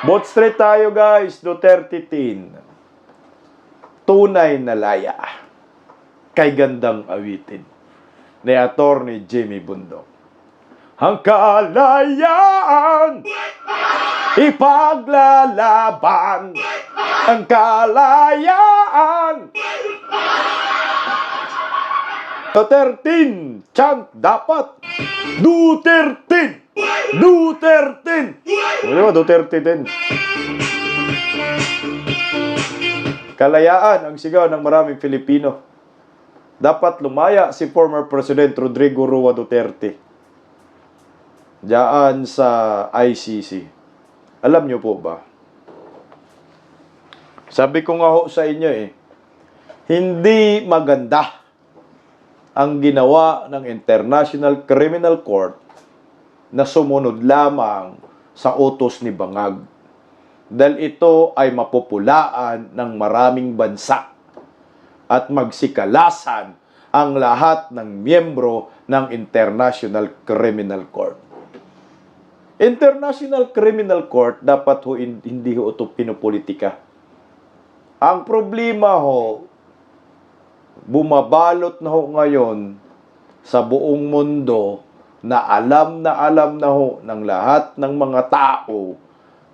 Bot straight tayo guys, Duterte teen. Tunay na laya. Kay gandang awitin. Ni Attorney Jimmy Bundok. Ang kalayaan, ipaglalaban. Ang kalayaan. Duterte, chant dapat. Duterte. Duterte. Ano ba, Duterte din? Kalayaan ang sigaw ng maraming Filipino. Dapat lumaya si former President Rodrigo Roa Duterte. Diyan sa ICC. Alam niyo po ba? Sabi ko nga ho sa inyo hindi maganda ang ginawa ng International Criminal Court na sumunod lamang sa utos ni Bangag. Dahil ito ay mapupulaan ng maraming bansa at magsikalasan ang lahat ng miyembro ng International Criminal Court. International Criminal Court dapat ho hindi ho ito pinopolitika. Ang problema ho, bumabalot na ho ngayon sa buong mundo na alam na ho ng lahat ng mga tao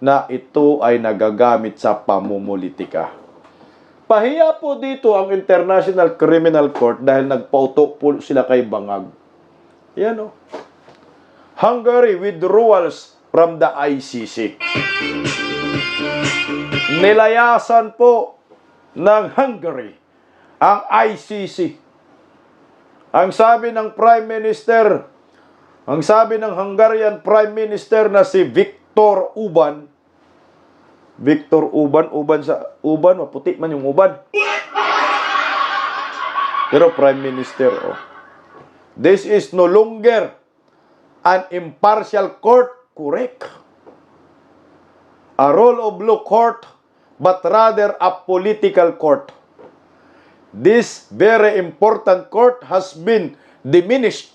na ito ay nagagamit sa pamumulitika. Pahiya po dito ang International Criminal Court dahil nagpauto po sila kay Bangag. Yan o. Hungary withdrawals from the ICC. Nilayasan po ng Hungary ang ICC. Ang sabi ng Prime Minister, ang sabi ng Hungarian Prime Minister na si Viktor Orbán, maputi man yung uban. Pero Prime Minister, this is no longer an impartial court, correct? A rule of law court, but rather a political court. This very important court has been diminished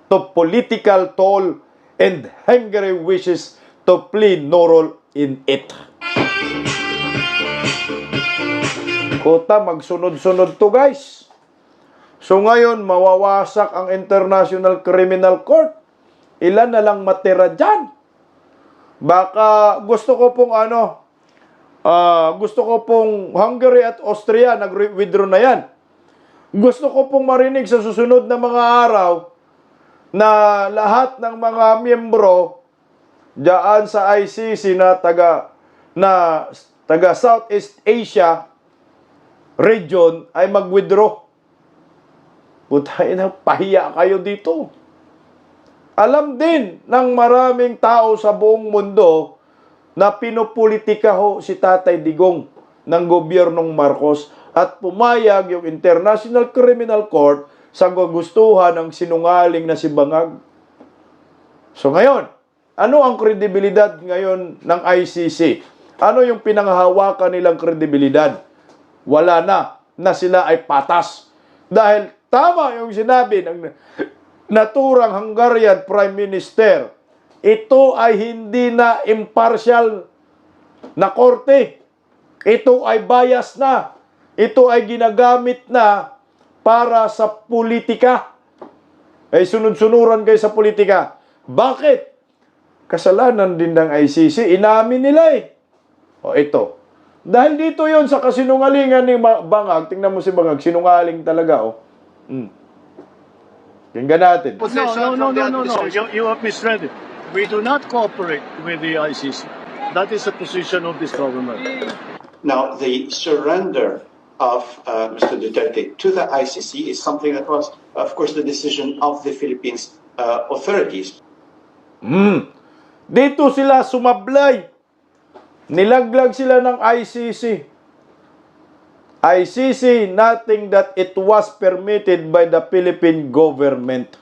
to political toll and Hungary wishes to play no role in it. Kota, magsunod-sunod to guys. So ngayon, mawawasak ang International Criminal Court. Ilan na lang matira dyan? Baka gusto ko pong Hungary at Austria nag-withdraw na yan. Gusto ko pong marinig sa susunod na mga araw na lahat ng mga miyembro diyan sa ICC na taga Southeast Asia region ay mag-withdraw. Putay na, pahiya kayo dito. Alam din ng maraming tao sa buong mundo na pinopolitika ho si Tatay Digong ng gobyernong Marcos at pumayag yung International Criminal Court sa gugustuhan ng sinungaling na si Bangag. So ngayon, ano ang kredibilidad ngayon ng ICC? Ano yung pinanghahawakan nilang kredibilidad? Wala na sila ay patas. Dahil tama yung sinabi ng naturang Hungarian Prime Minister, ito ay hindi na impartial na korte. Ito ay bias na. Ito ay ginagamit na para sa politika. Ay sunod-sunuran kayo sa politika. Bakit? Kasalanan din ng ICC. Inamin nila O ito. Dahil dito yon sa kasinungalingan ni Bangag. Tingnan mo si Bangag. Sinungaling talaga. Tingnan natin. No. You have misread it. We do not cooperate with the ICC. That is the position of this government. Now, the surrender of Mr. Duterte to the ICC is something that was, of course, the decision of the Philippines authorities. Dito sila sumablay. Nilaglag sila ng ICC. ICC, nothing that it was permitted by the Philippine government.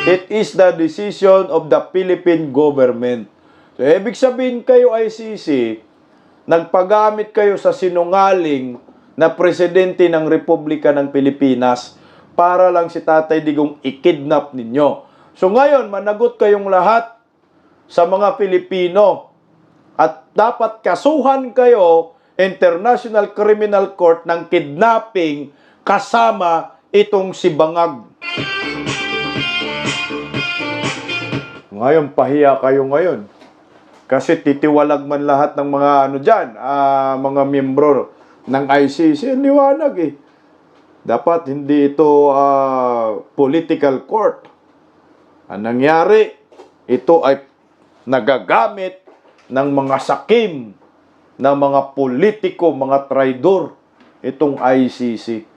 It is the decision of the Philippine government. So, ibig sabihin kayo, ICC, nagpagamit kayo sa sinungaling na presidente ng Republika ng Pilipinas para lang si Tatay Digong i-kidnap ninyo. So ngayon, managot kayong lahat sa mga Pilipino. at dapat kasuhan kayo International Criminal Court ng kidnapping kasama itong si Bangag. Ngayon, pahiya kayo ngayon. Kasi titiwalag man lahat ng mga mga miyembro ng ICC. Liwanag eh. Dapat hindi ito political court. Ang nangyari, ito ay nagagamit ng mga sakim, ng mga politiko, mga traidor, itong ICC.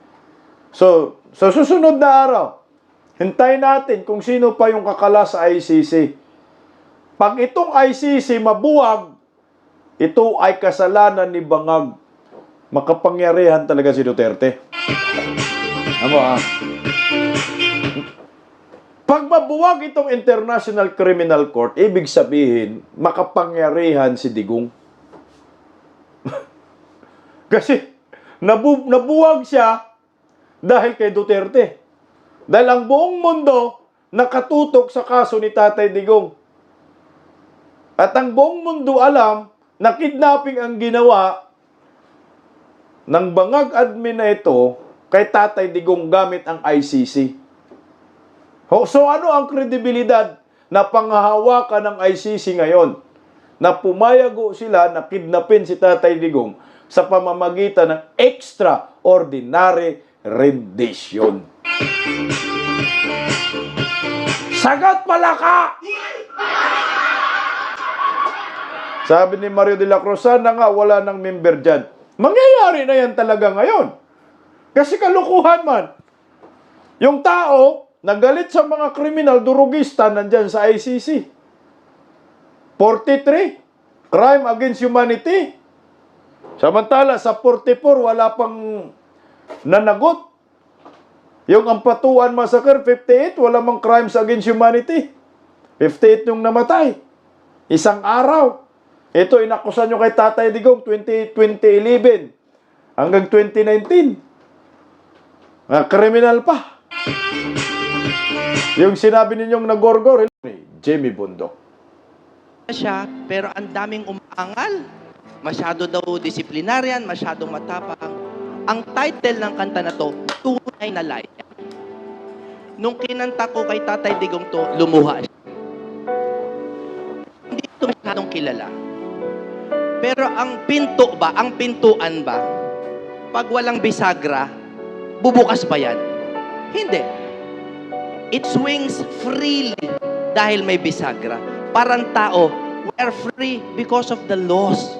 So, sa susunod na araw, hintayin natin kung sino pa yung kakala sa ICC. Pag itong ICC mabuwag, ito ay kasalanan ni Bangag. Makapangyarihan talaga si Duterte. Pag mabuwag itong International Criminal Court, ibig sabihin, makapangyarihan si Digong. Kasi, nabuwag siya dahil kay Duterte. Dahil ang buong mundo nakatutok sa kaso ni Tatay Digong. At ang buong mundo alam na kidnapping ang ginawa ng Bangag admin na ito kay Tatay Digong gamit ang ICC. So ano ang kredibilidad na panghahawakan ng ICC ngayon? Na pumayago sila na kidnapin si Tatay Digong sa pamamagitan ng extraordinary rendition. Sagat palaka! Sabi ni Mario de la Cruz, sana nga wala ng member dyan. Mangyayari na yan talaga ngayon. Kasi kalukuhan man. Yung tao, nagalit sa mga kriminal, durugista, nandyan sa ICC. 43, crime against humanity. Samantala, sa 44, wala pang nanagot. Yung Ampatuan Massacre, 58, wala mang crimes against humanity. 58 yung namatay. Isang araw. Ito, inakusan nyo kay Tatay Digong 2011 hanggang 2019. Kriminal pa. Yung sinabi ninyong nagorgor, Jimmy Bundok. Siya, pero ang daming umaangal. Masyado daw disciplinarian, masyadong matapang. Ang title ng kanta na to, Tunay na Lion. Nung kinanta ko kay Tatay Digong to, lumuha siya. Hindi ito masyadong kilala. Pero ang pintuan ba, pag walang bisagra, bubukas pa yan? Hindi. It swings freely dahil may bisagra. Parang tao, we are free because of the laws.